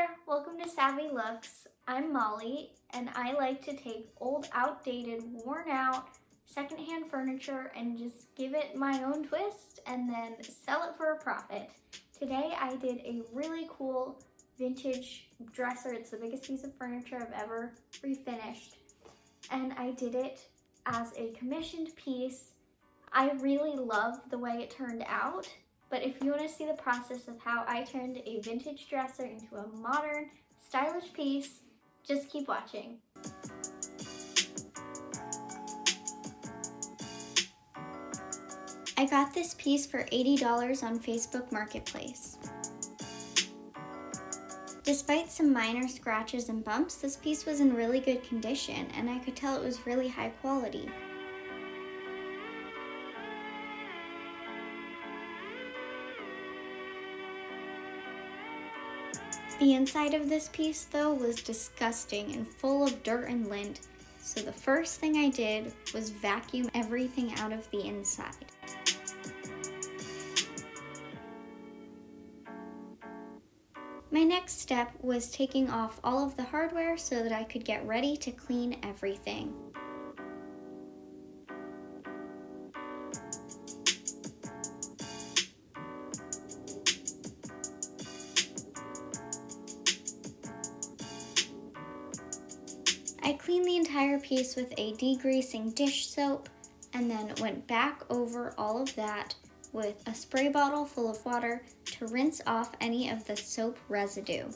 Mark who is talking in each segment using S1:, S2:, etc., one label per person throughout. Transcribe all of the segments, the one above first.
S1: there, welcome to Savvy Looks. I'm Molly and I like to take old, outdated, worn out, secondhand furniture and just give it my own twist and then sell it for a profit. Today I did a really cool vintage dresser. It's the biggest piece of furniture I've ever refinished and I did it as a commissioned piece. I really love the way it turned out. But if you want to see the process of how I turned a vintage dresser into a modern, stylish piece, just keep watching. I got this piece for $80 on Facebook Marketplace. Despite some minor scratches and bumps, this piece was in really good condition and I could tell it was really high quality. The inside of this piece, though, was disgusting and full of dirt and lint, so the first thing I did was vacuum everything out of the inside. My next step was taking off all of the hardware so that I could get ready to clean everything. I cleaned the entire piece with a degreasing dish soap and then went back over all of that with a spray bottle full of water to rinse off any of the soap residue.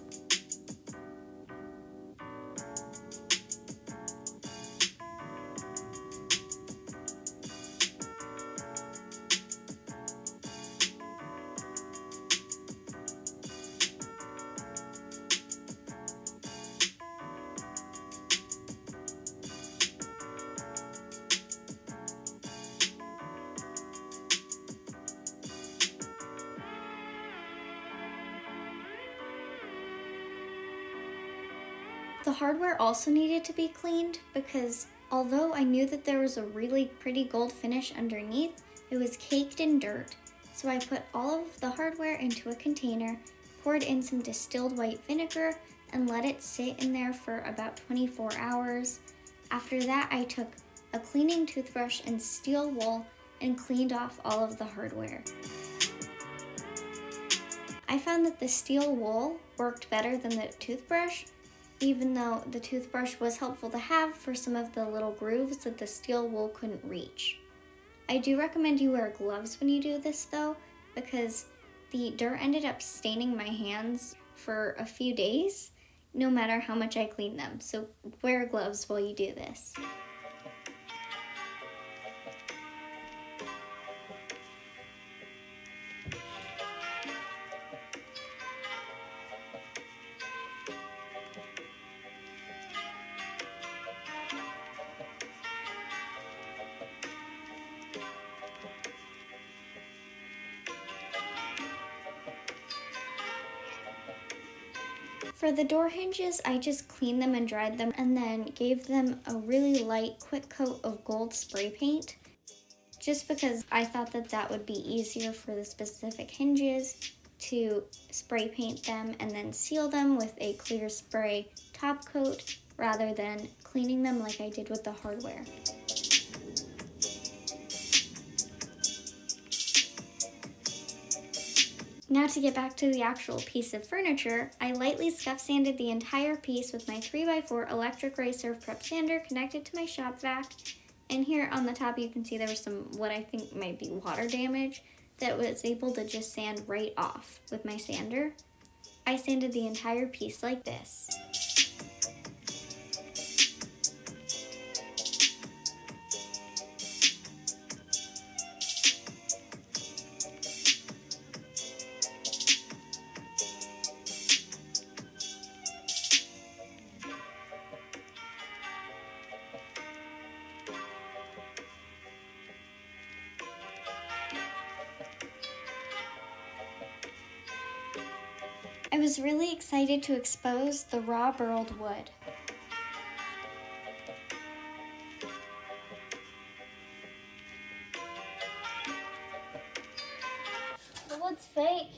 S1: The hardware also needed to be cleaned because although I knew that there was a really pretty gold finish underneath, it was caked in dirt. So I put all of the hardware into a container, poured in some distilled white vinegar, and let it sit in there for about 24 hours. After that, I took a cleaning toothbrush and steel wool and cleaned off all of the hardware. I found that the steel wool worked better than the toothbrush, even though the toothbrush was helpful to have for some of the little grooves that the steel wool couldn't reach. I do recommend you wear gloves when you do this though, because the dirt ended up staining my hands for a few days, no matter how much I cleaned them. So wear gloves while you do this. For the door hinges, I just cleaned them and dried them and then gave them a really light, quick coat of gold spray paint, just because I thought that that would be easier for the specific hinges to spray paint them and then seal them with a clear spray top coat rather than cleaning them like I did with the hardware. Now to get back to the actual piece of furniture, I lightly scuff sanded the entire piece with my 3x4 electric ray serve prep sander connected to my shop vac. And here on the top you can see there was some what I think might be water damage that was able to just sand right off with my sander. I sanded the entire piece like this. I was really excited to expose the raw burled wood. The wood's fake.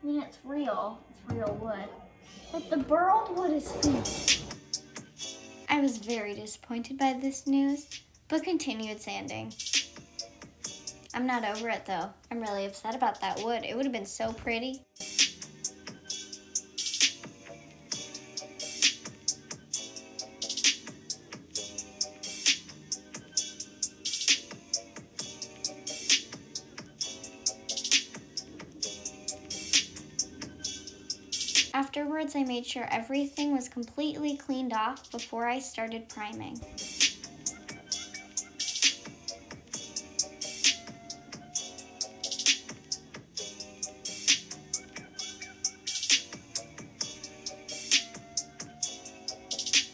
S1: I mean, it's real. It's real wood. but the burled wood is finished. I was very disappointed by this news, but continued sanding. I'm not over it though. I'm really upset about that wood. It would have been so pretty. Afterwards, I made sure everything was completely cleaned off before I started priming.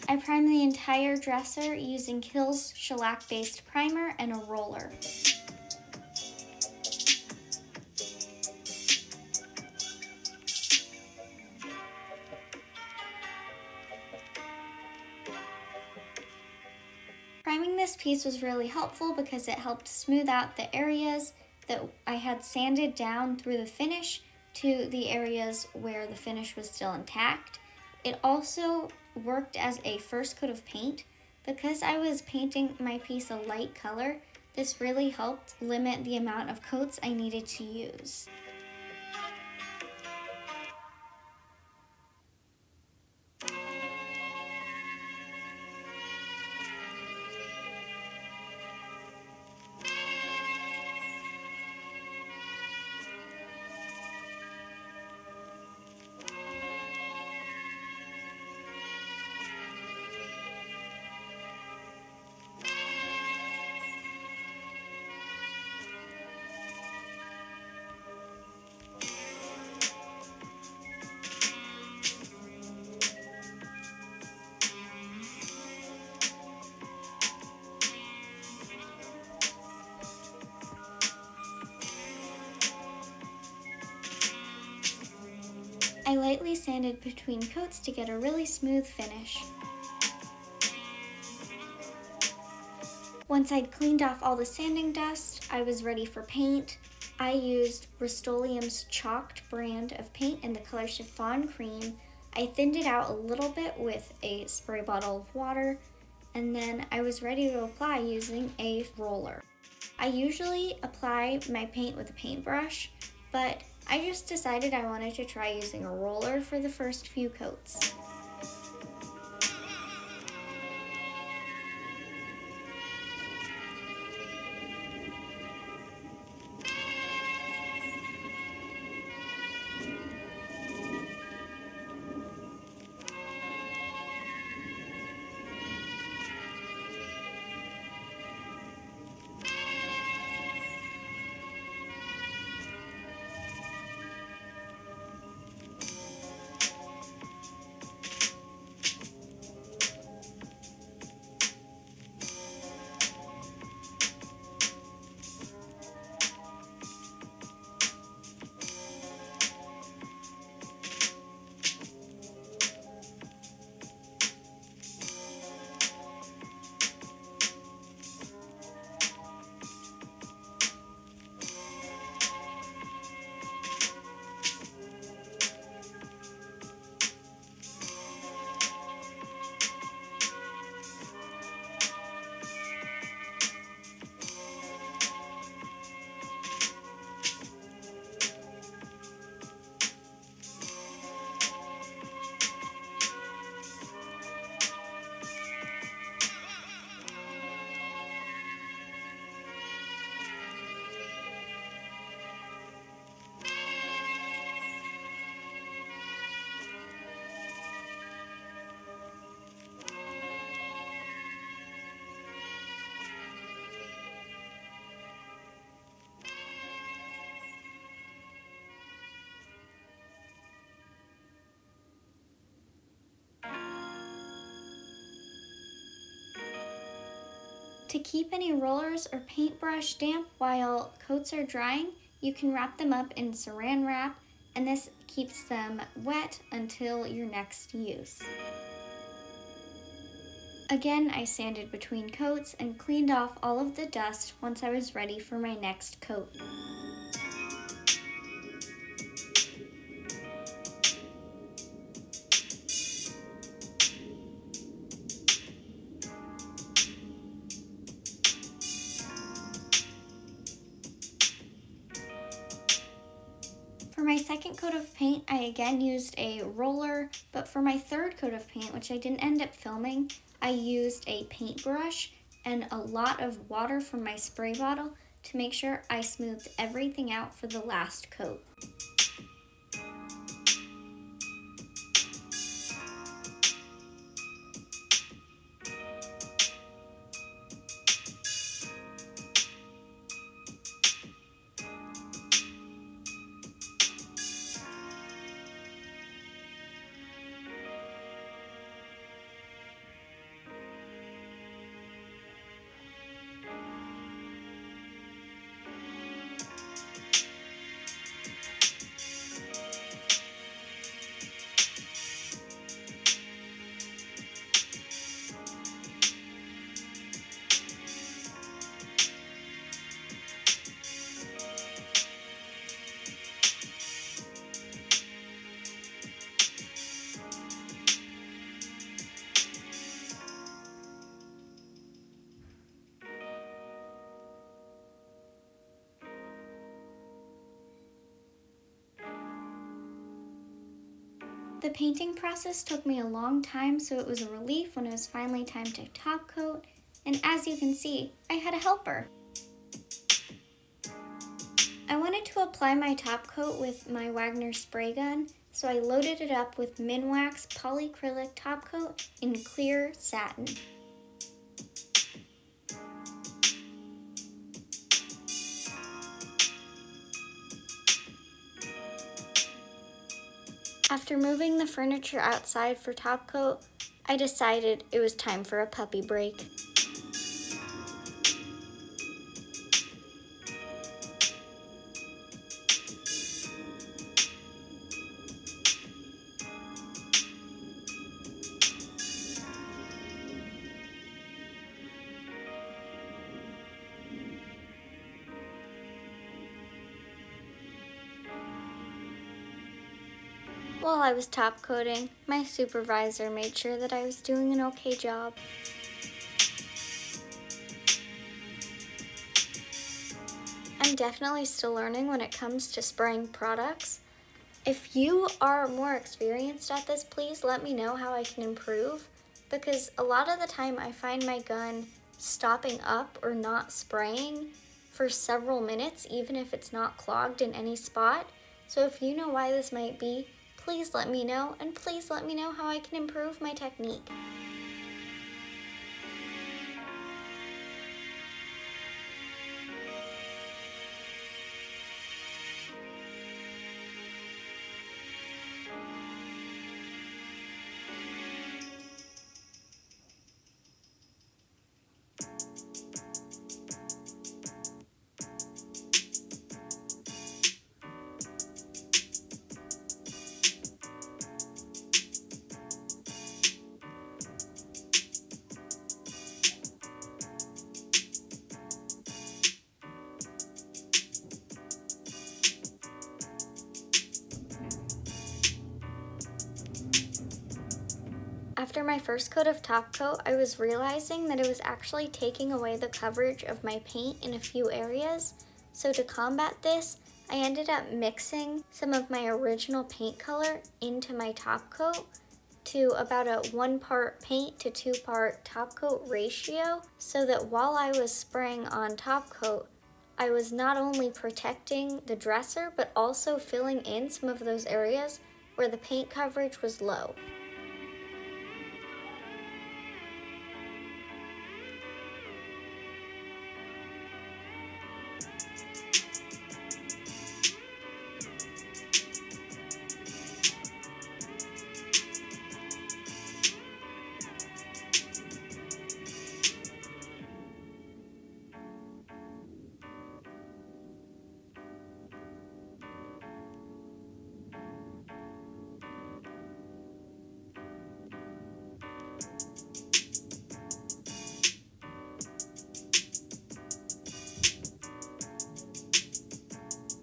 S1: I primed the entire dresser using Kiehl's Shellac-based Primer and a roller. Priming this piece was really helpful because it helped smooth out the areas that I had sanded down through the finish to the areas where the finish was still intact. It also worked as a first coat of paint. Because I was painting my piece a light color, this really helped limit the amount of coats I needed to use. I lightly sanded between coats to get a really smooth finish. Once I'd cleaned off all the sanding dust, I was ready for paint. I used Rust-Oleum's Chalked brand of paint in the color Chiffon Cream. I thinned it out a little bit with a spray bottle of water, and then I was ready to apply using a roller. I usually apply my paint with a paintbrush, but I just decided I wanted to try using a roller for the first few coats. To keep any rollers or paintbrush damp while coats are drying, you can wrap them up in saran wrap, and this keeps them wet until your next use. Again, I sanded between coats and cleaned off all of the dust once I was ready for my next coat. paint, I again used a roller, but for my third coat of paint, which I didn't end up filming, I used a paintbrush and a lot of water from my spray bottle to make sure I smoothed everything out for the last coat. The painting process took me a long time, so it was a relief when it was finally time to top coat, and as you can see, I had a helper. I wanted to apply my top coat with my Wagner Spray Gun, so I loaded it up with Minwax polyacrylic top coat in clear satin. After moving the furniture outside for top coat, I decided it was time for a puppy break. While I was top coating, my supervisor made sure that I was doing an okay job. I'm definitely still learning when it comes to spraying products. If you are more experienced at this, please let me know how I can improve, because a lot of the time I find my gun stopping up or not spraying for several minutes, even if it's not clogged in any spot. So if you know why this might be, please let me know, and please let me know how I can improve my technique. After my first coat of top coat, I was realizing that it was actually taking away the coverage of my paint in a few areas. So to combat this, I ended up mixing some of my original paint color into my top coat to about a 1 part paint to 2 part top coat ratio, so that while I was spraying on top coat, I was not only protecting the dresser, but also filling in some of those areas where the paint coverage was low.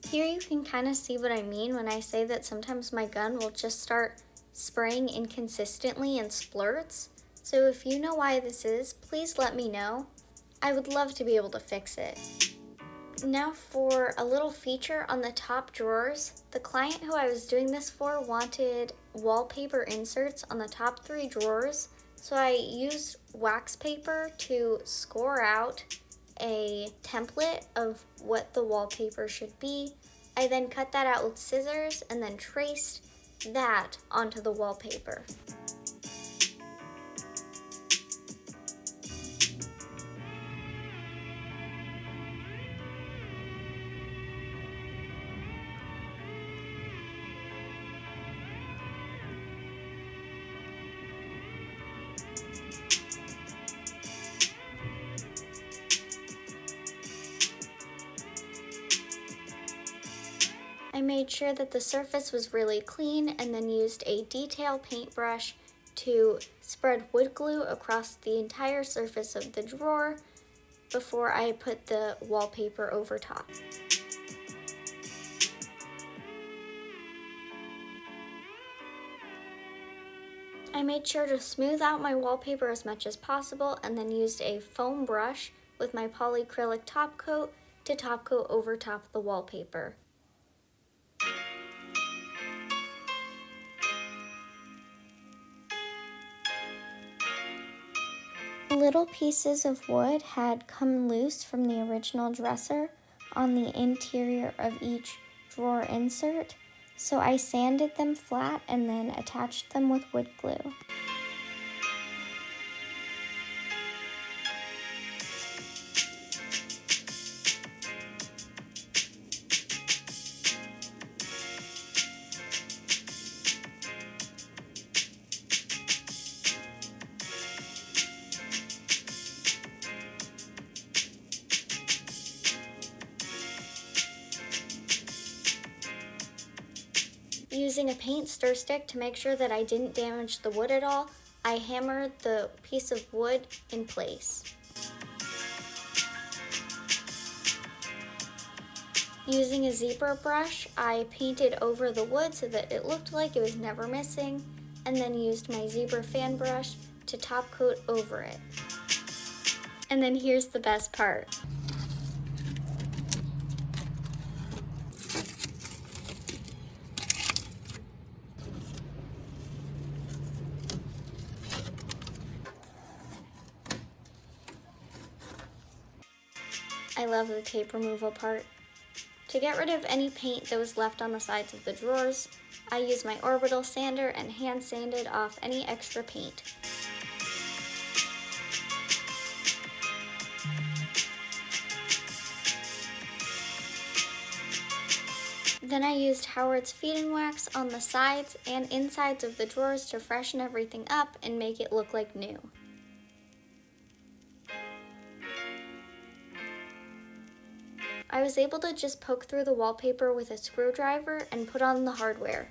S1: Here you can kind of see what I mean when I say that sometimes my gun will just start spraying inconsistently in splurts. So if you know why this is, please let me know. I would love to be able to fix it. Now for a little feature on the top drawers. The client who I was doing this for wanted wallpaper inserts on the top 3 drawers, so I used wax paper to score out a template of what the wallpaper should be. I then cut that out with scissors and then traced that onto the wallpaper. I made sure that the surface was really clean and then used a detail paintbrush to spread wood glue across the entire surface of the drawer before I put the wallpaper over top. I made sure to smooth out my wallpaper as much as possible and then used a foam brush with my polyacrylic top coat to top coat over top of the wallpaper. Little pieces of wood had come loose from the original dresser on the interior of each drawer insert, so I sanded them flat and then attached them with wood glue. Using a paint stir stick to make sure that I didn't damage the wood at all, I hammered the piece of wood in place. Using a Zibra brush, I painted over the wood so that it looked like it was never missing, and then used my Zibra fan brush to top coat over it. And then here's the best part. I love the tape removal part. To get rid of any paint that was left on the sides of the drawers, I used my orbital sander and hand sanded off any extra paint. Then I used Howard's Feed and Wax on the sides and insides of the drawers to freshen everything up and make it look like new. I was able to just poke through the wallpaper with a screwdriver and put on the hardware.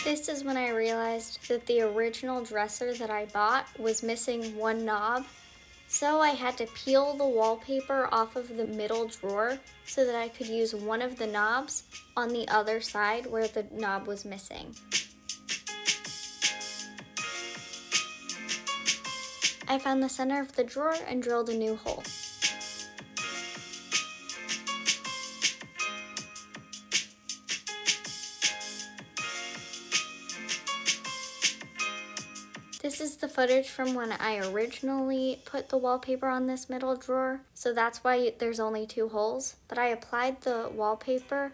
S1: This is when I realized that the original dresser that I bought was missing one knob, so I had to peel the wallpaper off of the middle drawer so that I could use one of the knobs on the other side where the knob was missing. I found the center of the drawer and drilled a new hole. This is the footage from when I originally put the wallpaper on this middle drawer, so that's why there's only 2 holes. But I applied the wallpaper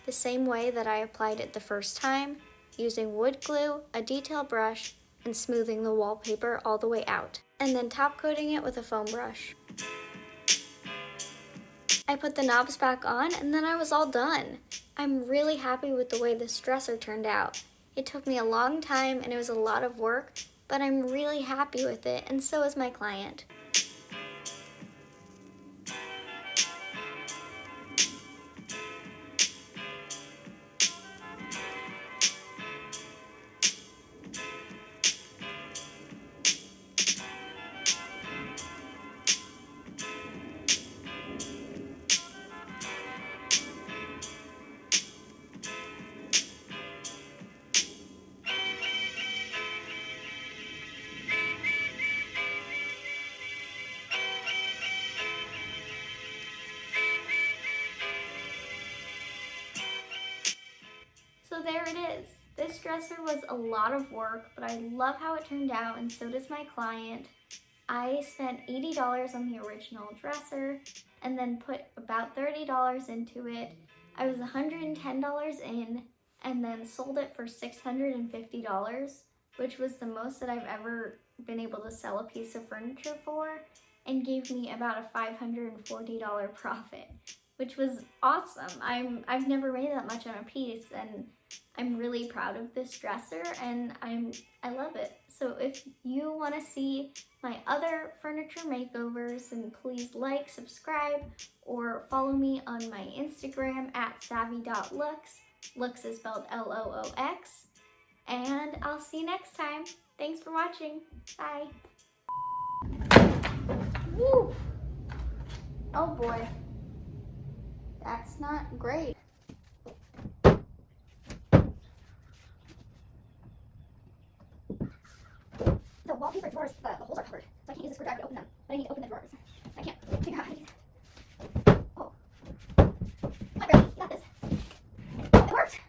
S1: the same way that I applied it the first time, using wood glue, a detail brush, and smoothing the wallpaper all the way out, and then top coating it with a foam brush. I put the knobs back on and then I was all done. I'm really happy with the way this dresser turned out. It took me a long time and it was a lot of work, but I'm really happy with it, and so is my client. So there it is. This dresser was a lot of work, but I love how it turned out, and so does my client. I spent $80 on the original dresser and then put about $30 into it. I was $110 in and then sold it for $650, which was the most that I've ever been able to sell a piece of furniture for, and gave me about a $540 profit, which was awesome. I've never made that much on a piece, and I'm really proud of this dresser, and I love it. So if you want to see my other furniture makeovers, then please like, subscribe, or follow me on my Instagram at savvy.looks. Looks is spelled L-O-O-X. And I'll see you next time. Thanks for watching. Bye. Woo! Oh boy. That's not great. The wallpaper drawers, the holes are covered, so I can't use a screwdriver to open them. But I need to open the drawers. I can't figure out how to do that. Oh. Come on, girl. You got this. Oh, it worked.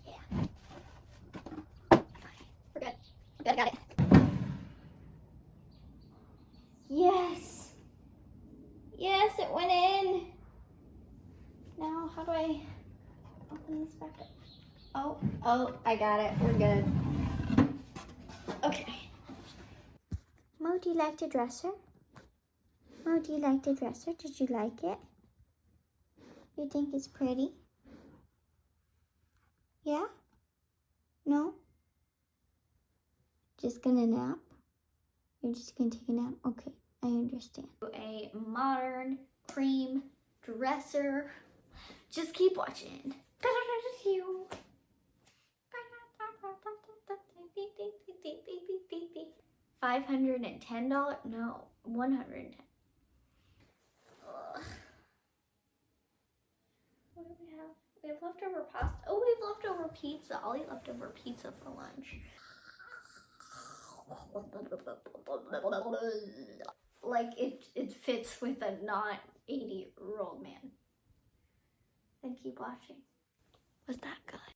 S1: Yeah. Okay. We're good. I'm good. I got it. Yes. Yes, it went in. Now, how do I open this back up? Oh, I got it. We're good. Okay. Mo, do you like the dresser? Mo, do you like the dresser? Did you like it? You think it's pretty? Yeah? No? Just gonna nap? You're just gonna take a nap? Okay, I understand. A modern cream dresser. Just keep watching. $510? No, $110. Ugh. What do we have? We have leftover pasta. Oh, we have leftover pizza. I'll eat leftover pizza for lunch. Like it fits with a not 80-year-old man. Then keep watching. Was that good?